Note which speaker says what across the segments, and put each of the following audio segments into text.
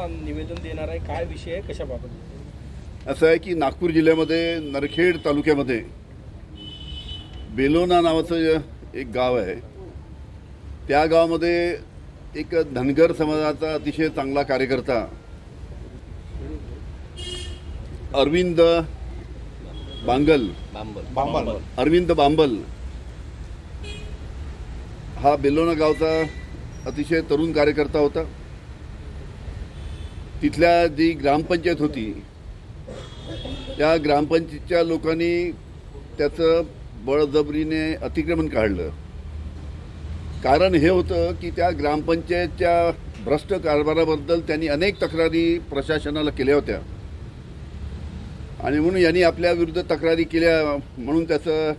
Speaker 1: निवेदन देणार आहे, काय विषय आहे, कशाबाबत?
Speaker 2: असं आहे की नागपूर जिल्ह्यामध्ये नरखेड तालुक्यामध्ये बेलोना नावाचं एक गाव आहे. त्या गावामध्ये एक धनगर समाजाचा अतिशय चांगला कार्यकर्ता अरविंद बांबल हा बेलोना गावचा अतिशय तरुण कार्यकर्ता होता. तिथल्या जी ग्रामपंचायत होती त्या ग्रामपंचायतच्या लोकांनी त्याचं बळजबरीने अतिक्रमण काढलं. कारण हे होतं की त्या ग्रामपंचायतच्या भ्रष्ट कारभाराबद्दल त्यांनी अनेक तक्रारी प्रशासनाला केल्या होत्या आणि म्हणून यांनी आपल्या विरुद्ध तक्रारी केल्या म्हणून त्याचं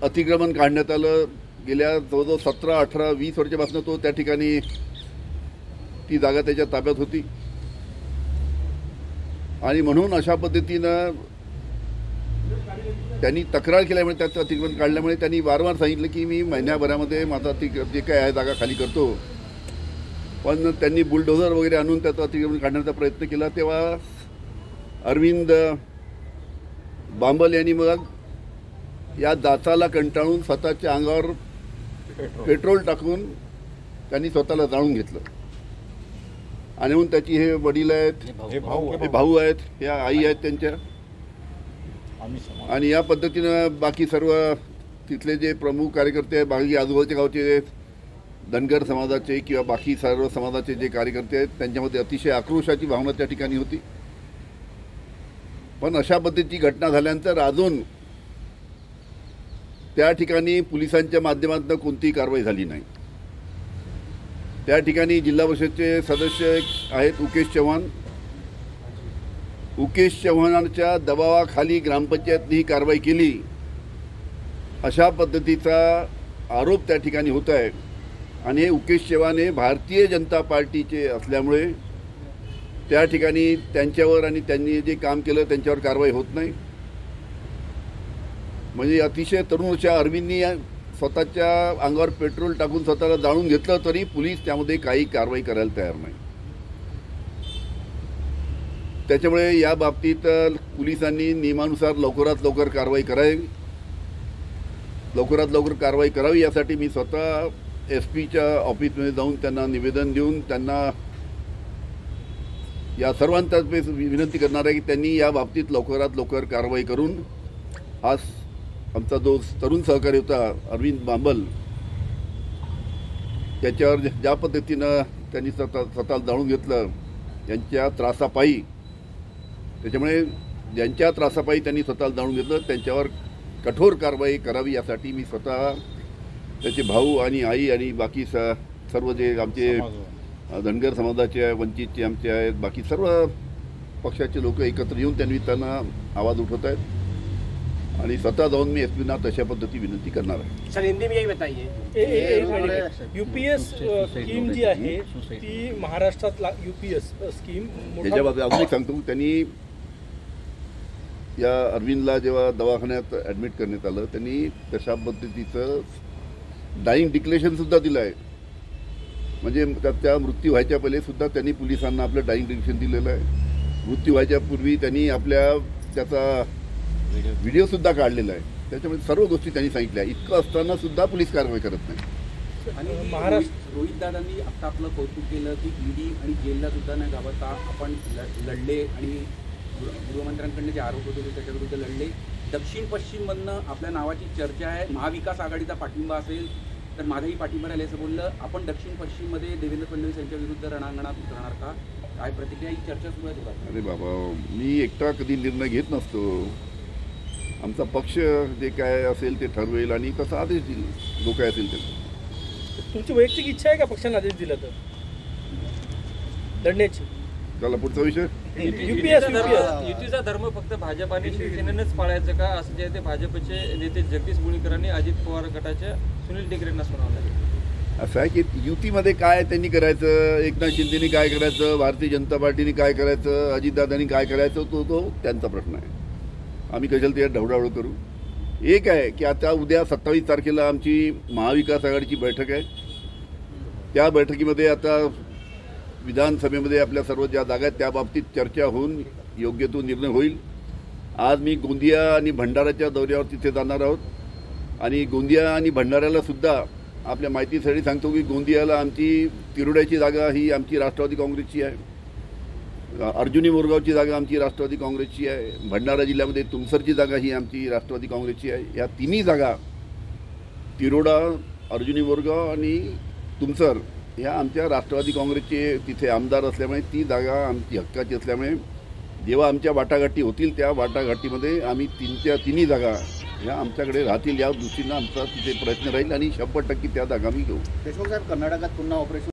Speaker 2: अतिक्रमण काढण्यात आलं. गेल्या जवळजवळ 17, 18, 20 वर्षापासून तो त्या ठिकाणी ती जागा त्याच्या ताब्यात होती आणि म्हणून अशा पद्धतीनं त्यांनी तक्रार केल्यामुळे त्याचं अतिक्रमण काढल्यामुळे त्यांनी वारंवार सांगितलं की मी महिन्याभरामध्ये माझा जे काय आहे जागा खाली करतो. पण त्यांनी बुलडोझर वगैरे आणून त्याचं अतिक्रमण काढण्याचा प्रयत्न केला. तेव्हा अरविंद बांबल यांनी मग या जाचाला कंटाळून स्वतःच्या अंगावर पेट्रोल टाकून त्यांनी स्वतःला जाळून घेतलं आणि म्हणून त्याची हे वडील आहेत, हे भाऊ आहेत, ह्या आई आहेत त्यांच्या. आणि या पद्धतीनं बाकी सर्व तिथले जे प्रमुख कार्यकर्ते आहेत, बाकी आजूबाजूच्या गावचे धनगर समाजाचे किंवा बाकी सर्व समाजाचे जे कार्यकर्ते आहेत त्यांच्यामध्ये अतिशय आक्रोशाची भावना त्या ठिकाणी होती. पण अशा पद्धतीची घटना झाल्यानंतर अजून त्या ठिकाणी पोलिसांच्या माध्यमातून कोणतीही कारवाई झाली नाही. त्या ठिकाणी जिल्हा परिषदचे सदस्य आहेत उकेश चव्हाणांच्या दबावाखाली ग्रामपंचायतने ही कारवाई केली अशा पद्धतीचा आरोप त्या ठिकाणी होत आहे. आणि हे उकेश चव्हाण हे भारतीय जनता पार्टीचे असल्यामुळे त्या ठिकाणी त्यांच्यावर आणि त्यांनी जे काम केलं त्यांच्यावर कारवाई होत नाही. म्हणजे अतिशय तरुण अशा अरविंदनी स्वतःच्या अंगावर पेट्रोल टाकून स्वतःला जाळून घेतलं तरी पोलीस त्यामध्ये काही कारवाई करायला तयार नाही. त्याच्यामुळे या बाबतीत पोलिसांनी नियमानुसार लवकरात लवकर कारवाई करावी यासाठी मी स्वतः SP-च्या ऑफिसमध्ये जाऊन त्यांना निवेदन देऊन त्यांना या सर्वांतर्फे विनंती करणार आहे की त्यांनी या बाबतीत लवकरात लवकर कारवाई करून हा आमचा जो तरुण सहकारी होता अरविंद बांबल त्याच्यावर ज्या पद्धतीनं त्यांनी स्वतः जाळून घेतलं यांच्या त्रासापायी, त्याच्यामुळे ज्यांच्या त्रासापायी त्यांनी स्वतः जाळून घेतलं त्यांच्यावर कठोर कारवाई करावी यासाठी मी स्वतः त्याचे भाऊ आणि आई आणि बाकी सर्व जे आमचे धनगर समाजाचे आहे, वंचितचे आमचे आहेत, बाकी सर्व पक्षाचे लोक एकत्र येऊन त्यांना आवाज उठवत आहेत आणि स्वतः जाऊन मी SP-ना तशा पद्धती विनंती करणार आहे.
Speaker 1: सर हिंदी में यही बताइए, UPS स्कीम जी आहे ती महाराष्ट्रात UPS स्कीम
Speaker 2: त्याच्याबाबत अजून एक सांगतो. त्यांनी या अरविंदला जेव्हा दवाखान्यात ॲडमिट करण्यात आलं त्यांनी तशा पद्धतीचं डाईंग डिक्लेरेशनसुद्धा दिलं आहे. म्हणजे त्या मृत्यू व्हायच्या पहिले सुद्धा त्यांनी पोलिसांना आपलं डाईंग डिक्लेरेशन दिलेलं आहे. मृत्यू व्हायच्या पूर्वी त्यांनी त्याचा व्हिडिओसुद्धा काढलेला आहे. त्याच्यामध्ये सर्व गोष्टी त्यांनी सांगितल्या. इतकं असताना सुद्धा पोलीस कारवाई करत नाही.
Speaker 3: आणि महाराष्ट्र रोहित दादांनी आता आपलं कौतुक केलं की ईडी आणि जेलला सुद्धा न घाबरता आपण लढले आणि गृहमंत्र्यांकडनं जे आरोप होते त्याच्या विरुद्ध लढले. दक्षिण पश्चिममधनं आपल्या नावाची चर्चा आहे. महाविकास आघाडीचा पाठिंबा असेल तर माझाही पाठिंबा राहील असं बोललं. आपण दक्षिण पश्चिममध्ये देवेंद्र फडणवीस यांच्या विरुद्ध रणांगणात उतरणार का? काय प्रतिक्रिया? ही चर्चा सुरू आहे.
Speaker 2: अरे बाबा, मी एकटा कधी निर्णय घेत नसतो. आमचा पक्ष जे काय असेल ते ठरवेल आणि तसा आदेश देईल जो काय असेल ते.
Speaker 1: तुमची वैयक्तिक इच्छा आहे का पक्षाने आदेश दिला तर लढण्याची?
Speaker 2: चला पुढचा विषय.
Speaker 4: युतीचा धर्म फक्त भाजप आणि शिवसेनेनंच पाळायचं का असं जे ते भाजपचे नेते जगदीश मुळीकरांनी अजित पवार गटाच्या सुनील टिकरेंना सुनावलं.
Speaker 2: असं आहे की युतीमध्ये काय त्यांनी करायचं, एकनाथ शिंदेनी काय करायचं, भारतीय जनता पार्टीने काय करायचं, अजितदादांनी काय करायचं तो त्यांचा प्रश्न आहे. आम्ही कशाला त्यात ढवळाढवळ करू. एक आहे की आता उद्या 27 तारखेला आमची महाविकास आघाडीची बैठक आहे. त्या बैठकीमध्ये आता विधानसभेमध्ये आपल्या सर्व ज्या जागा आहेत त्याबाबतीत चर्चा होऊन योग्य तो निर्णय होईल. आज मी गोंदिया आणि भंडाराच्या दौऱ्यावर तिथे जाणार आहोत आणि गोंदिया आणि भंडाऱ्याला सुद्धा आपल्या माहितीसाठी सांगतो की गोंदियाला आमची तिरोड्याची जागा ही आमची राष्ट्रवादी काँग्रेसची आहे, अर्जुनी मोरगावची जागा आमची राष्ट्रवादी काँग्रेसची आहे, भंडारा जिल्ह्यामध्ये तुमसरची जागा ही आमची राष्ट्रवादी काँग्रेसची आहे. या तिन्ही जागा तिरोडा, अर्जुनी मोरगाव आणि तुमसर ह्या आमच्या राष्ट्रवादी काँग्रेसचे तिथे आमदार असल्यामुळे ती जागा आमची हक्काची असल्यामुळे जेव्हा आमच्या वाटाघाटी होतील त्या वाटाघाटीमध्ये आम्ही तिन्ही जागा ह्या आमच्याकडे राहतील या दृष्टीनं आमचा तिथे प्रयत्न राहील आणि 100% त्या जागा मी घेऊ.
Speaker 5: देशमुख साहेब, कर्नाटकात पुन्हा ऑपरेशन